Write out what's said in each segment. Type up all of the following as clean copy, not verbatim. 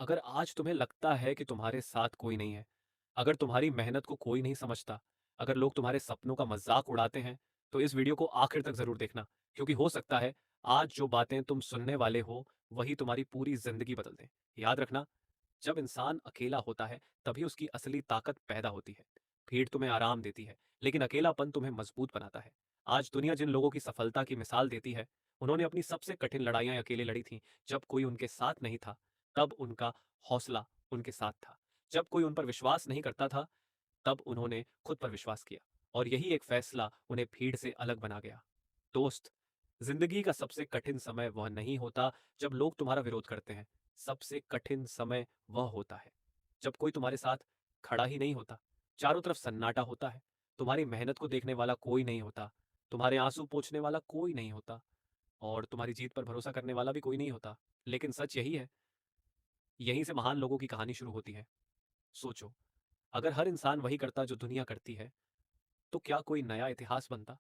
अगर आज तुम्हें लगता है कि तुम्हारे साथ कोई नहीं है, अगर तुम्हारी मेहनत को कोई नहीं समझता, अगर लोग तुम्हारे सपनों का मजाक उड़ाते हैं, तो इस वीडियो को आखिर तक जरूर देखना। क्योंकि हो सकता है आज जो बातें तुम सुनने वाले हो वही तुम्हारी पूरी जिंदगी बदल दें। याद रखना, जब इंसान अकेला होता है तभी उसकी असली ताकत पैदा होती है। भीड़ तुम्हें आराम देती है, लेकिन अकेलापन तुम्हें मजबूत बनाता है। आज दुनिया जिन लोगों की सफलता की मिसाल देती है, उन्होंने अपनी सबसे कठिन लड़ाइयां अकेले लड़ी थीं। जब कोई उनके साथ नहीं था, तब उनका हौसला उनके साथ था। जब कोई उन पर विश्वास नहीं करता था, तब उन्होंने खुद पर विश्वास किया। और यही एक फैसला उन्हें भीड़ से अलग बना गया। दोस्त, जिंदगी का सबसे कठिन समय वह नहीं होता जब लोग तुम्हारा विरोध करते हैं। सबसे कठिन समय वह होता है जब कोई तुम्हारे साथ खड़ा ही नहीं होता। चारों तरफ सन्नाटा होता है, तुम्हारी मेहनत को देखने वाला कोई नहीं होता, तुम्हारे आंसू पोंछने वाला कोई नहीं होता, और तुम्हारी जीत पर भरोसा करने वाला भी कोई नहीं होता। लेकिन सच यही है, यहीं से महान लोगों की कहानी शुरू होती है। सोचो, अगर हर इंसान वही करता जो दुनिया करती है, तो क्या कोई नया इतिहास बनता?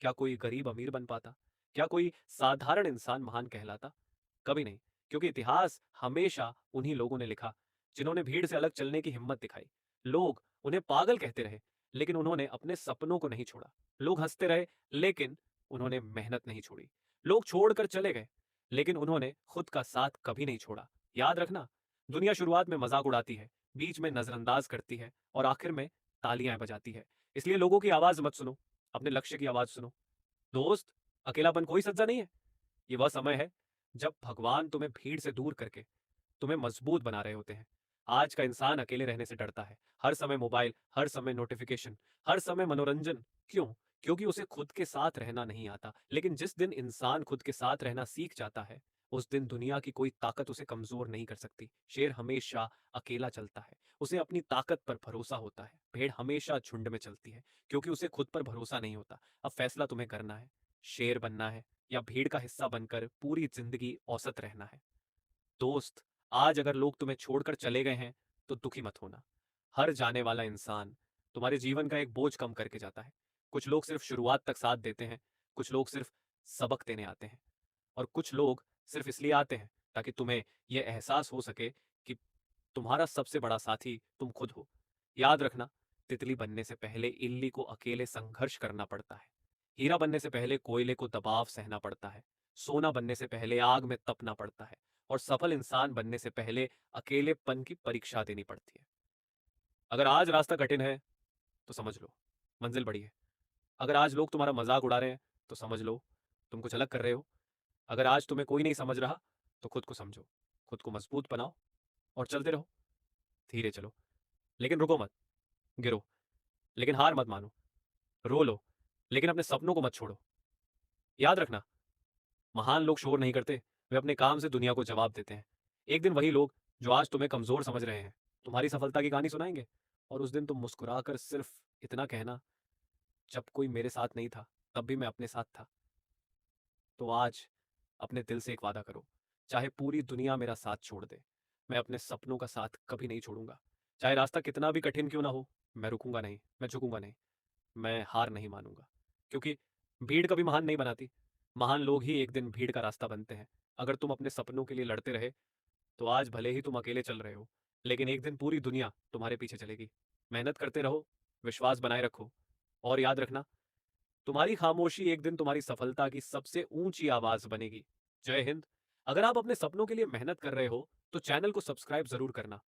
क्या कोई गरीब अमीर बन पाता? क्या कोई साधारण इंसान महान कहलाता? कभी नहीं। क्योंकि इतिहास हमेशा उन्हीं लोगों ने लिखा जिन्होंने भीड़ से अलग चलने की हिम्मत दिखाई। लोग उन्हें पागल कहते रहे, लेकिन उन्होंने अपने सपनों को नहीं छोड़ा। लोग हंसते रहे, लेकिन उन्होंने मेहनत नहीं छोड़ी। लोग छोड़कर चले गए, लेकिन उन्होंने खुद का साथ कभी नहीं छोड़ा। याद रखना, दुनिया शुरुआत में मजाक उड़ाती है, बीच में नजरअंदाज करती है, और आखिर में तालियां बजाती है। इसलिए लोगों की आवाज मत सुनो, अपने लक्ष्य की आवाज सुनो। दोस्त, अकेलापन कोई सज्जा नहीं है। ये वह समय है जब भगवान तुम्हें भीड़ से दूर करके तुम्हें मजबूत बना रहे होते हैं। आज का इंसान अकेले रहने से डरता है। हर समय मोबाइल, हर समय नोटिफिकेशन, हर समय मनोरंजन। क्यों? क्योंकि उसे खुद के साथ रहना नहीं आता। लेकिन जिस दिन इंसान खुद के साथ रहना सीख जाता है, उस दिन दुनिया की कोई ताकत उसे कमजोर नहीं कर सकती। शेर हमेशा अकेला चलता है, उसे अपनी ताकत पर भरोसा होता है। भेड़ हमेशा झुंड में चलती है, क्योंकि उसे खुद पर भरोसा नहीं होता। अब फैसला तुम्हें करना है, शेर बनना है या भीड़ का हिस्सा बनकर पूरी जिंदगी औसत रहना है। दोस्त, आज अगर लोग तुम्हें छोड़कर चले गए हैं, तो दुखी मत होना। हर जाने वाला इंसान तुम्हारे जीवन का एक बोझ कम करके जाता है। कुछ लोग सिर्फ शुरुआत तक साथ देते हैं, कुछ लोग सिर्फ सबक देने आते हैं, और कुछ लोग सिर्फ इसलिए आते हैं ताकि तुम्हें यह एहसास हो सके कि तुम्हारा सबसे बड़ा साथी तुम खुद हो। याद रखना, तितली बनने से पहले इल्ली को अकेले संघर्ष करना पड़ता है। हीरा बनने से पहले कोयले को दबाव सहना पड़ता है। सोना बनने से पहले आग में तपना पड़ता है। और सफल इंसान बनने से पहले अकेलेपन की परीक्षा देनी पड़ती है। अगर आज रास्ता कठिन है, तो समझ लो मंजिल बड़ी है। अगर आज लोग तुम्हारा मजाक उड़ा रहे हैं, तो समझ लो तुम कुछ अलग कर रहे हो। अगर आज तुम्हें कोई नहीं समझ रहा, तो खुद को समझो, खुद को मजबूत बनाओ, और चलते रहो। धीरे चलो, लेकिन रुको मत। गिरो, लेकिन हार मत मानो। रो लो, लेकिन अपने सपनों को मत छोड़ो। याद रखना, महान लोग शोर नहीं करते, वे अपने काम से दुनिया को जवाब देते हैं। एक दिन वही लोग जो आज तुम्हें कमजोर समझ रहे हैं, तुम्हारी सफलता की कहानी सुनाएंगे। और उस दिन तुम मुस्कुराकर सिर्फ इतना कहना, जब कोई मेरे साथ नहीं था, तब भी मैं अपने साथ था। तो आज अपने दिल से एक वादा करो, चाहे पूरी दुनिया मेरा साथ छोड़ दे, मैं अपने सपनों का साथ कभी नहीं छोड़ूंगा। चाहे रास्ता कितना भी कठिन क्यों ना हो, मैं रुकूंगा नहीं, मैं झुकूंगा नहीं, मैं हार नहीं मानूंगा। क्योंकि भीड़ कभी महान नहीं बनाती, महान लोग ही एक दिन भीड़ का रास्ता बनते हैं। अगर तुम अपने सपनों के लिए लड़ते रहे, तो आज भले ही तुम अकेले चल रहे हो, लेकिन एक दिन पूरी दुनिया तुम्हारे पीछे चलेगी। मेहनत करते रहो, विश्वास बनाए रखो, और याद रखना, तुम्हारी खामोशी एक दिन तुम्हारी सफलता की सबसे ऊंची आवाज बनेगी। जय हिंद। अगर आप अपने सपनों के लिए मेहनत कर रहे हो, तो चैनल को सब्सक्राइब जरूर करना।